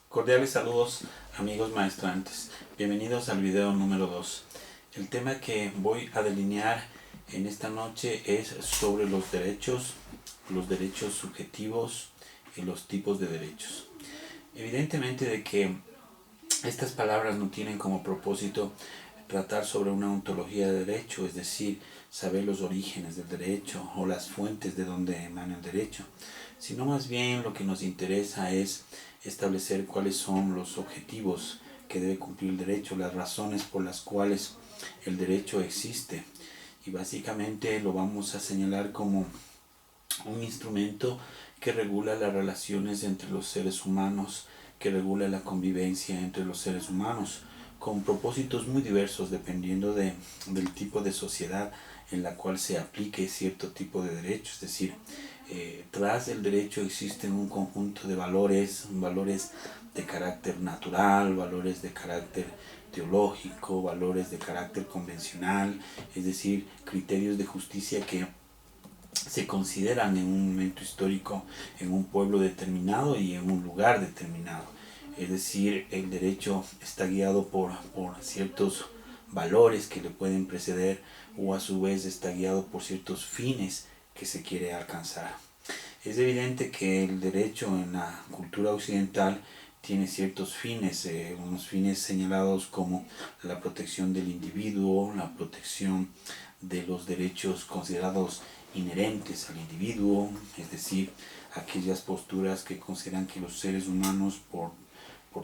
Cordiales saludos amigos maestrantes, bienvenidos al video número 2. El tema que voy a delinear en esta noche es sobre los derechos subjetivos y los tipos de derechos. Evidentemente de que estas palabras no tienen como propósito tratar sobre una ontología de derecho, es decir, saber los orígenes del derecho o las fuentes de donde emana el derecho, sino más bien lo que nos interesa es establecer cuáles son los objetivos que debe cumplir el derecho, las razones por las cuales el derecho existe. Y básicamente lo vamos a señalar como un instrumento que regula las relaciones entre los seres humanos, que regula la convivencia entre los seres humanos, con propósitos muy diversos dependiendo del tipo de sociedad en la cual se aplique cierto tipo de derecho. Es decir, tras el derecho existen un conjunto de valores de carácter natural, valores de carácter teológico, valores de carácter convencional, es decir, criterios de justicia que se consideran en un momento histórico, en un pueblo determinado y en un lugar determinado. Es decir, el derecho está guiado por ciertos valores que le pueden preceder, o a su vez está guiado por ciertos fines que se quiere alcanzar. Es evidente que el derecho en la cultura occidental tiene ciertos fines, unos fines señalados como la protección del individuo, la protección de los derechos considerados inherentes al individuo, es decir, aquellas posturas que consideran que los seres humanos por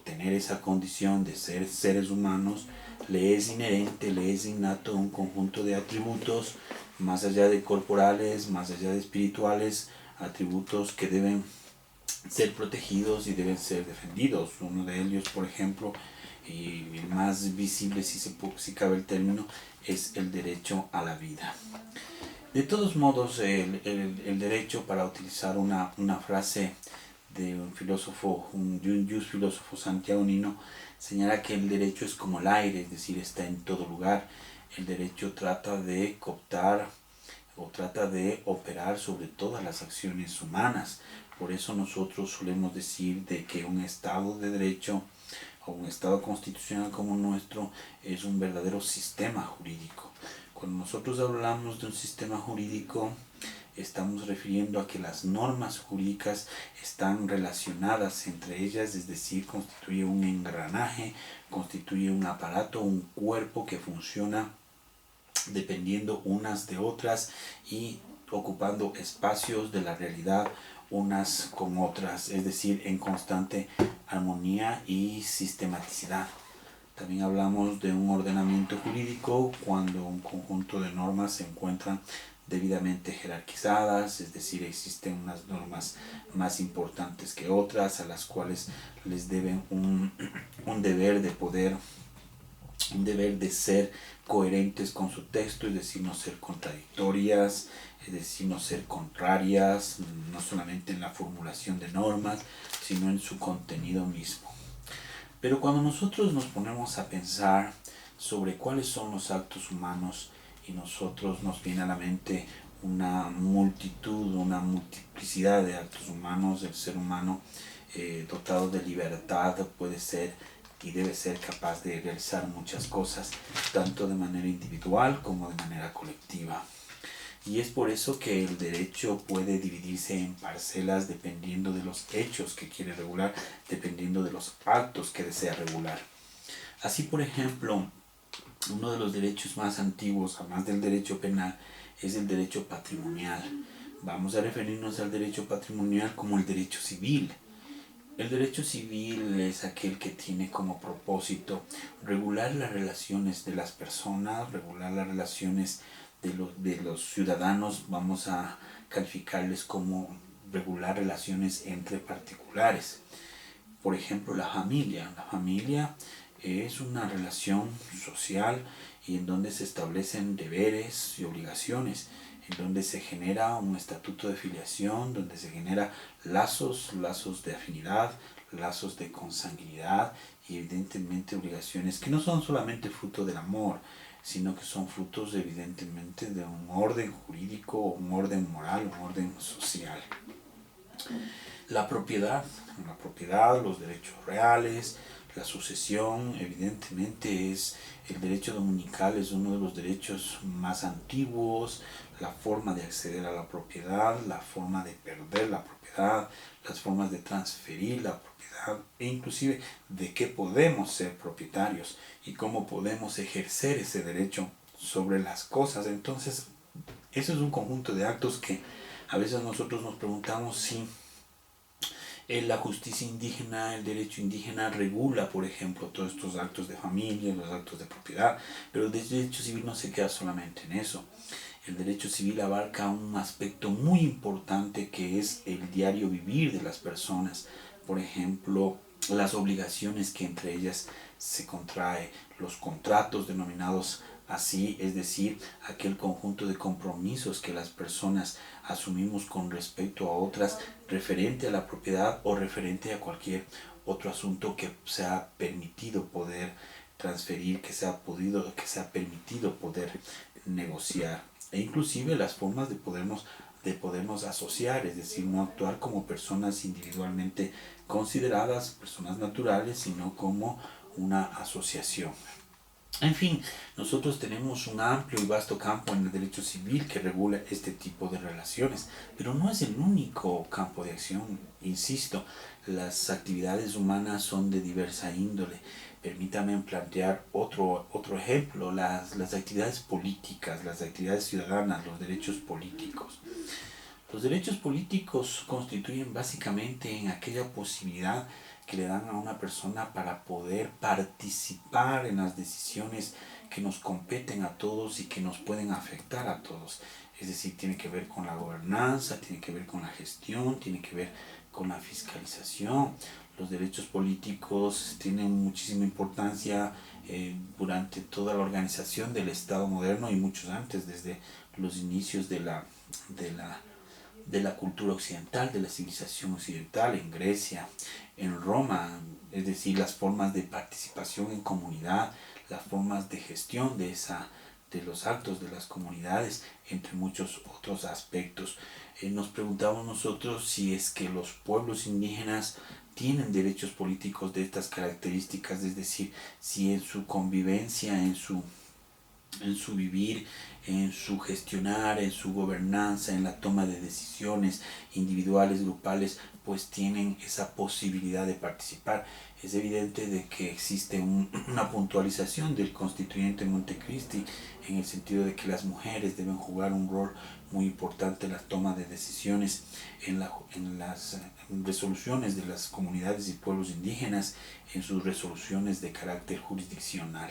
tener esa condición de ser seres humanos, le es inherente, le es innato un conjunto de atributos, más allá de corporales, más allá de espirituales, atributos que deben ser protegidos y deben ser defendidos. Uno de ellos, por ejemplo, y el más visible, si cabe el término, es el derecho a la vida. De todos modos, el derecho, para utilizar una frase de un filósofo, un filósofo santiagonino, señala que el derecho es como el aire, es decir, está en todo lugar. El derecho trata de cooptar o trata de operar sobre todas las acciones humanas. Por eso nosotros solemos decir de que un Estado de derecho o un Estado constitucional como nuestro es un verdadero sistema jurídico. Cuando nosotros hablamos de un sistema jurídico, estamos refiriendo a que las normas jurídicas están relacionadas entre ellas, es decir, constituye un engranaje, constituye un aparato, un cuerpo que funciona dependiendo unas de otras y ocupando espacios de la realidad unas con otras, es decir, en constante armonía y sistematicidad. También hablamos de un ordenamiento jurídico cuando un conjunto de normas se encuentran debidamente jerarquizadas, es decir, existen unas normas más importantes que otras a las cuales les deben un deber de poder, un deber de ser coherentes con su texto, es decir, no ser contradictorias, es decir, no ser contrarias, no solamente en la formulación de normas, sino en su contenido mismo. Pero cuando nosotros nos ponemos a pensar sobre cuáles son los actos humanos y nosotros nos viene a la mente una multitud, una multiplicidad de actos humanos, el ser humano dotado de libertad puede ser y debe ser capaz de realizar muchas cosas, tanto de manera individual como de manera colectiva. Y es por eso que el derecho puede dividirse en parcelas dependiendo de los hechos que quiere regular, dependiendo de los actos que desea regular. Así, por ejemplo, uno de los derechos más antiguos, además del derecho penal, es el derecho patrimonial. Vamos a referirnos al derecho patrimonial como el derecho civil. El derecho civil es aquel que tiene como propósito regular las relaciones de las personas, regular las relaciones de los ciudadanos. Vamos a calificarles como regular relaciones entre particulares. Por ejemplo, la familia. La familia es una relación social y en donde se establecen deberes y obligaciones, en donde se genera un estatuto de filiación, donde se genera lazos de afinidad, lazos de consanguinidad y evidentemente obligaciones que no son solamente fruto del amor, sino que son frutos evidentemente de un orden jurídico, un orden moral, un orden social. La propiedad, los derechos reales, la sucesión, evidentemente es el derecho dominical, es uno de los derechos más antiguos, la forma de acceder a la propiedad, la forma de perder la propiedad, las formas de transferir la propiedad e inclusive de qué podemos ser propietarios y cómo podemos ejercer ese derecho sobre las cosas. Entonces, eso es un conjunto de actos que a veces nosotros nos preguntamos si la justicia indígena, el derecho indígena regula, por ejemplo, todos estos actos de familia, los actos de propiedad, pero el derecho civil no se queda solamente en eso. El derecho civil abarca un aspecto muy importante que es el diario vivir de las personas. Por ejemplo, las obligaciones que entre ellas se contrae, los contratos denominados así, es decir, aquel conjunto de compromisos que las personas asumimos con respecto a otras referente a la propiedad o referente a cualquier otro asunto que se ha permitido poder transferir, que se ha permitido poder negociar, e inclusive las formas de podernos asociar, es decir, no actuar como personas individualmente consideradas, personas naturales, sino como una asociación. En fin, nosotros tenemos un amplio y vasto campo en el derecho civil que regula este tipo de relaciones, pero no es el único campo de acción. Insisto, las actividades humanas son de diversa índole. Permítame plantear otro ejemplo, las actividades políticas, las actividades ciudadanas, los derechos políticos. Los derechos políticos constituyen básicamente en aquella posibilidad que le dan a una persona para poder participar en las decisiones que nos competen a todos y que nos pueden afectar a todos. Es decir, tiene que ver con la gobernanza, tiene que ver con la gestión, tiene que ver con la fiscalización. Los derechos políticos tienen muchísima importancia durante toda la organización del Estado moderno y muchos antes, desde los inicios de la de la cultura occidental, de la civilización occidental, en Grecia, en Roma, es decir, las formas de participación en comunidad, las formas de gestión de los actos de las comunidades, entre muchos otros aspectos. Nos preguntamos nosotros si es que los pueblos indígenas tienen derechos políticos de estas características, es decir, si en su convivencia, en su vivir, en su gestionar, en su gobernanza, en la toma de decisiones individuales, grupales, pues tienen esa posibilidad de participar. Es evidente de que existe una puntualización del constituyente Montecristi en el sentido de que las mujeres deben jugar un rol muy importante en la toma de decisiones, en las resoluciones de las comunidades y pueblos indígenas, en sus resoluciones de carácter jurisdiccional.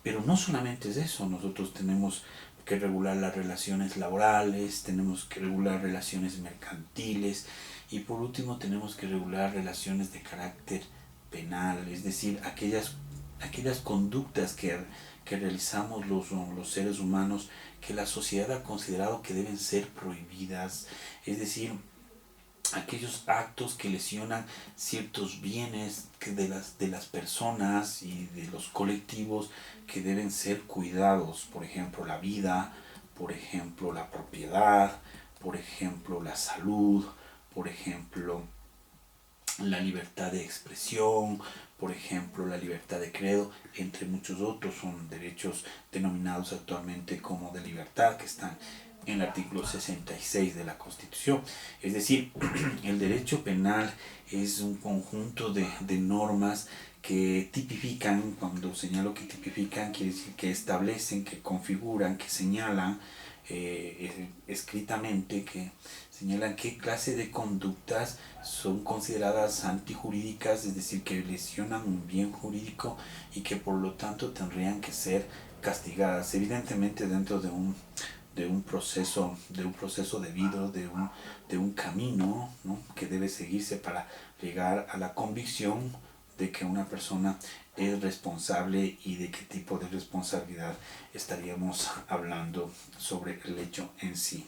Pero no solamente es eso, nosotros tenemos que regular las relaciones laborales, tenemos que regular relaciones mercantiles y por último tenemos que regular relaciones de carácter penal, es decir, aquellas conductas que realizamos los seres humanos que la sociedad ha considerado que deben ser prohibidas, es decir, aquellos actos que lesionan ciertos bienes de las personas y de los colectivos que deben ser cuidados, por ejemplo la vida, por ejemplo la propiedad, por ejemplo la salud, por ejemplo la libertad de expresión, por ejemplo la libertad de credo, entre muchos otros. Son derechos denominados actualmente como de libertad que están en el artículo 66 de la Constitución. Es decir, el derecho penal es un conjunto de normas que tipifican, cuando señalo que tipifican, quiere decir que establecen, que configuran, que señalan escritamente, que señalan qué clase de conductas son consideradas antijurídicas, es decir, que lesionan un bien jurídico y que por lo tanto tendrían que ser castigadas, evidentemente dentro de un proceso debido, de un camino, ¿no?, que debe seguirse para llegar a la convicción de que una persona es responsable y de qué tipo de responsabilidad estaríamos hablando sobre el hecho en sí.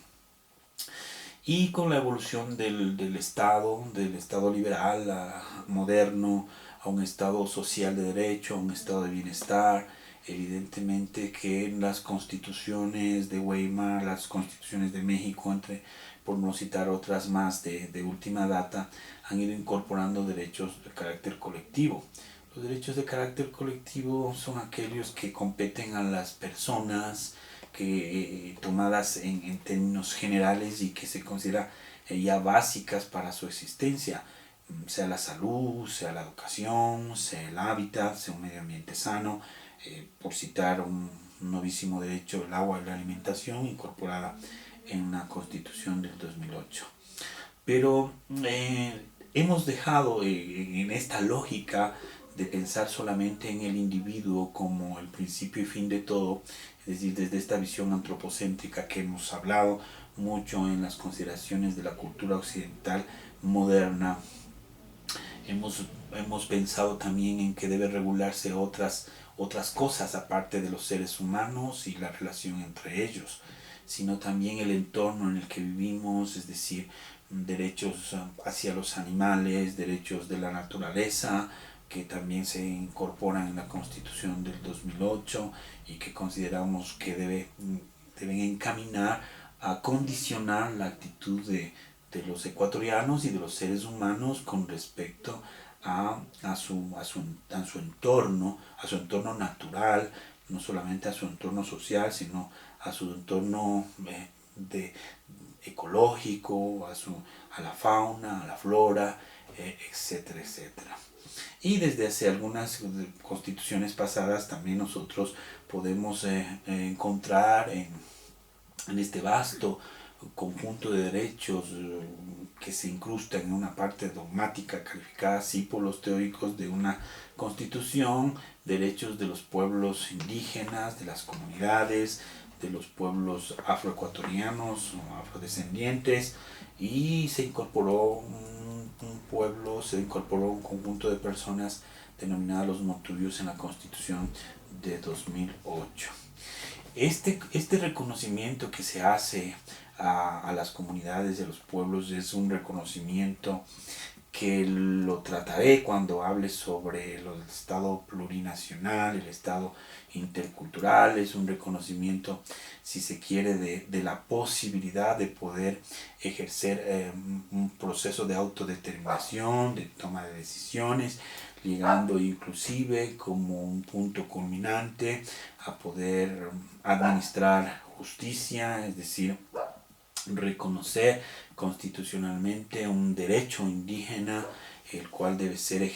Y con la evolución del Estado liberal moderno, a un Estado social de derecho, a un Estado de bienestar, evidentemente que las constituciones de Weimar, las constituciones de México, entre por no citar otras más de última data, han ido incorporando derechos de carácter colectivo. Los derechos de carácter colectivo son aquellos que competen a las personas, que tomadas en términos generales y que se considera ya básicas para su existencia, sea la salud, sea la educación, sea el hábitat, sea un medio ambiente sano, por citar un novísimo derecho, el agua y la alimentación, incorporada en la Constitución del 2008. Pero hemos dejado en esta lógica de pensar solamente en el individuo como el principio y fin de todo, es decir, desde esta visión antropocéntrica que hemos hablado mucho en las consideraciones de la cultura occidental moderna. Hemos pensado también en que debe regularse otras cosas aparte de los seres humanos y la relación entre ellos, sino también el entorno en el que vivimos, es decir, derechos hacia los animales, derechos de la naturaleza, que también se incorporan en la Constitución del 2008 y que consideramos que deben encaminar a condicionar la actitud de los ecuatorianos y de los seres humanos con respecto a su entorno natural, no solamente a su entorno social, sino a su entorno ecológico, a la fauna, a la flora, etcétera, etcétera. Y desde hace algunas constituciones pasadas también nosotros podemos encontrar en este vasto conjunto de derechos que se incrustan en una parte dogmática calificada así por los teóricos de una constitución, derechos de los pueblos indígenas, de las comunidades, de los pueblos afroecuatorianos o afrodescendientes, y se incorporó un conjunto de personas denominadas los motuyos en la Constitución de 2008. Este reconocimiento que se hace a las comunidades de los pueblos es un reconocimiento que lo trataré cuando hable sobre el Estado plurinacional, el Estado intercultural. Es un reconocimiento, si se quiere, de la posibilidad de poder ejercer un proceso de autodeterminación, de toma de decisiones, llegando inclusive como un punto culminante a poder administrar justicia, es decir, reconocer constitucionalmente un derecho indígena, el cual debe ser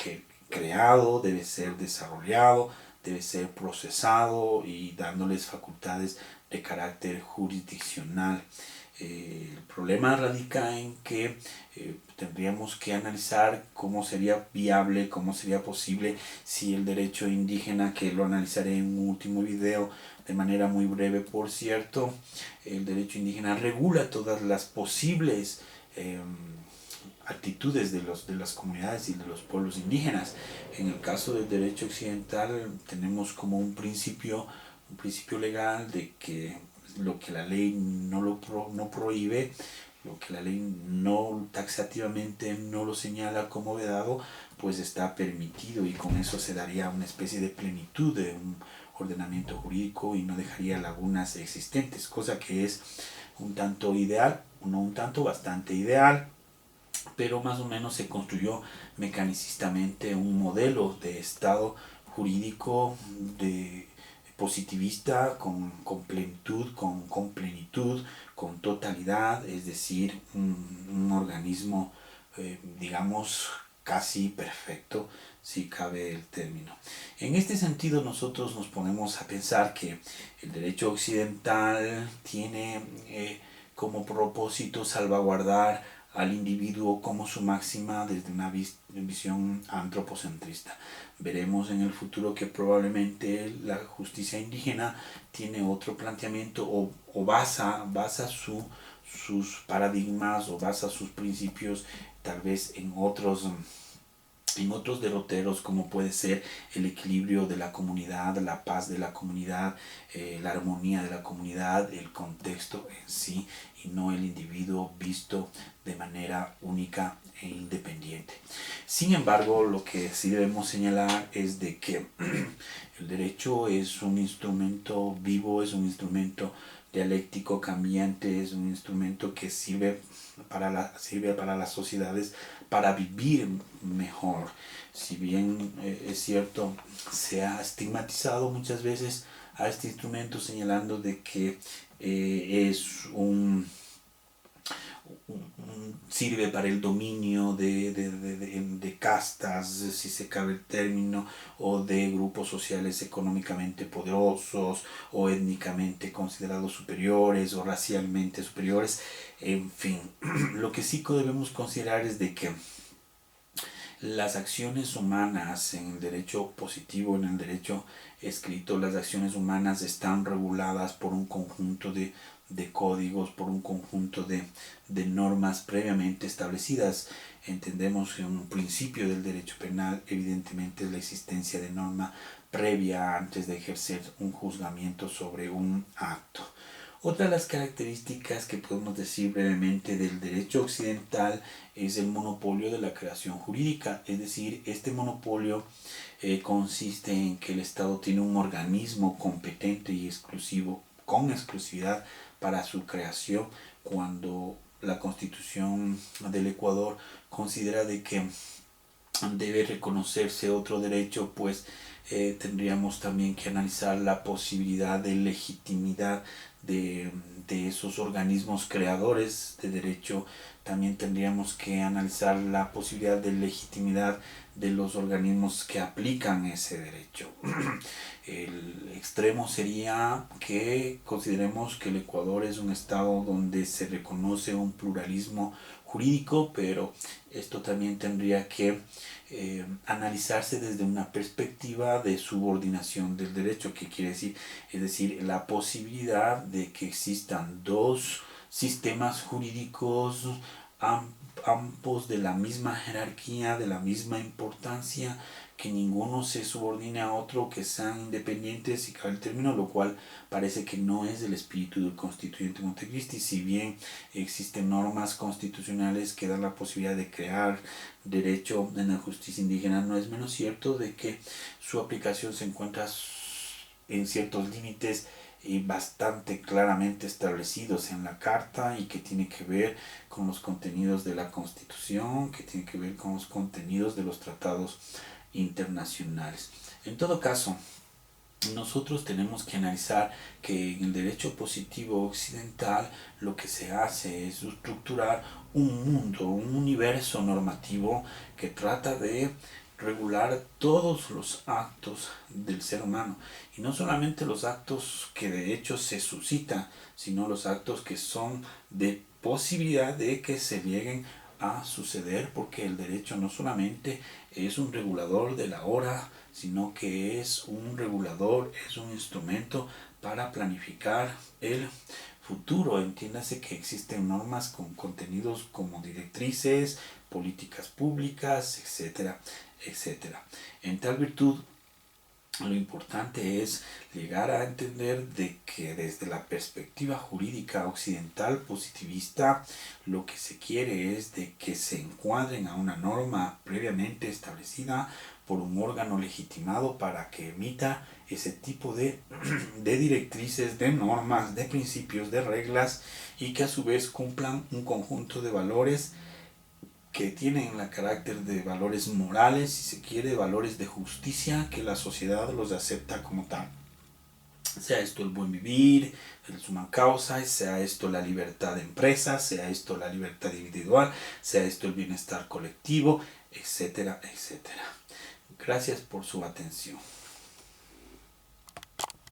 creado, debe ser desarrollado, debe ser procesado y dándoles facultades de carácter jurisdiccional. El problema radica en que tendríamos que analizar cómo sería viable, cómo sería posible si el derecho indígena, que lo analizaré en un último video de manera muy breve por cierto, el derecho indígena regula todas las posibles actitudes de las comunidades y de los pueblos indígenas. En el caso del derecho occidental tenemos como un principio legal de que lo que la ley no prohíbe, lo que la ley no taxativamente no lo señala como vedado, pues está permitido, y con eso se daría una especie de plenitud de un ordenamiento jurídico y no dejaría lagunas existentes, cosa que es un tanto ideal, no un tanto, bastante ideal, pero más o menos se construyó mecanicistamente un modelo de Estado jurídico positivista, con plenitud, con totalidad, es decir, un organismo, digamos, casi perfecto, si cabe el término. En este sentido, nosotros nos ponemos a pensar que el derecho occidental tiene como propósito salvaguardar al individuo como su máxima desde una visión antropocentrista. Veremos en el futuro que probablemente la justicia indígena tiene otro planteamiento o basa sus paradigmas o basa sus principios tal vez en otros en otros derroteros como puede ser el equilibrio de la comunidad, la paz de la comunidad, la armonía de la comunidad, el contexto en sí y no el individuo visto de manera única e independiente. Sin embargo, lo que sí debemos señalar es de que el derecho es un instrumento vivo, es un instrumento dialéctico, cambiante, es un instrumento que sirve para las sociedades para vivir mejor. Si bien es cierto, se ha estigmatizado muchas veces a este instrumento señalando de que es sirve para el dominio de castas, si se cabe el término, o de grupos sociales económicamente poderosos o étnicamente considerados superiores o racialmente superiores, en fin. Lo que sí debemos considerar es de que las acciones humanas en el derecho positivo, en el derecho escrito, las acciones humanas están reguladas por un conjunto de códigos, por un conjunto de normas previamente establecidas. Entendemos que un principio del derecho penal evidentemente es la existencia de norma previa antes de ejercer un juzgamiento sobre un acto. Otra de las características que podemos decir brevemente del derecho occidental es el monopolio de la creación jurídica, es decir, este monopolio consiste en que el Estado tiene un organismo competente y exclusivo, con exclusividad para su creación, cuando la Constitución del Ecuador considera de que debe reconocerse otro derecho, pues tendríamos también que analizar la posibilidad de legitimidad de esos organismos creadores de derecho. También tendríamos que analizar la posibilidad de legitimidad de los organismos que aplican ese derecho. El extremo sería que consideremos que el Ecuador es un estado donde se reconoce un pluralismo jurídico, pero esto también tendría que analizarse desde una perspectiva de subordinación del derecho. ¿Qué quiere decir? Es decir, la posibilidad de que existan dos sistemas jurídicos ambos de la misma jerarquía, de la misma importancia, que ninguno se subordine a otro, que sean independientes y cabe el término, lo cual parece que no es el espíritu del constituyente Montecristi. Si bien existen normas constitucionales que dan la posibilidad de crear derecho en la justicia indígena, no es menos cierto de que su aplicación se encuentra en ciertos límites y bastante claramente establecidos en la Carta, y que tiene que ver con los contenidos de la Constitución, que tiene que ver con los contenidos de los tratados internacionales. En todo caso, nosotros tenemos que analizar que en el derecho positivo occidental lo que se hace es estructurar un mundo, un universo normativo que trata de regular todos los actos del ser humano, y no solamente los actos que de hecho se suscitan, sino los actos que son de posibilidad de que se lleguen a suceder, porque el derecho no solamente es un regulador de la hora, sino que es un regulador, es un instrumento para planificar el futuro. Entiéndase que existen normas con contenidos como directrices, políticas públicas, etcétera, etcétera. En tal virtud, lo importante es llegar a entender de que desde la perspectiva jurídica occidental positivista, lo que se quiere es de que se encuadren a una norma previamente establecida por un órgano legitimado para que emita ese tipo de directrices, de normas, de principios, de reglas, y que a su vez cumplan un conjunto de valores que tienen la carácter de valores morales, si se quiere, valores de justicia, que la sociedad los acepta como tal. Sea esto el buen vivir, el suma causa, sea esto la libertad de empresa, sea esto la libertad individual, sea esto el bienestar colectivo, etcétera, etcétera. Gracias por su atención.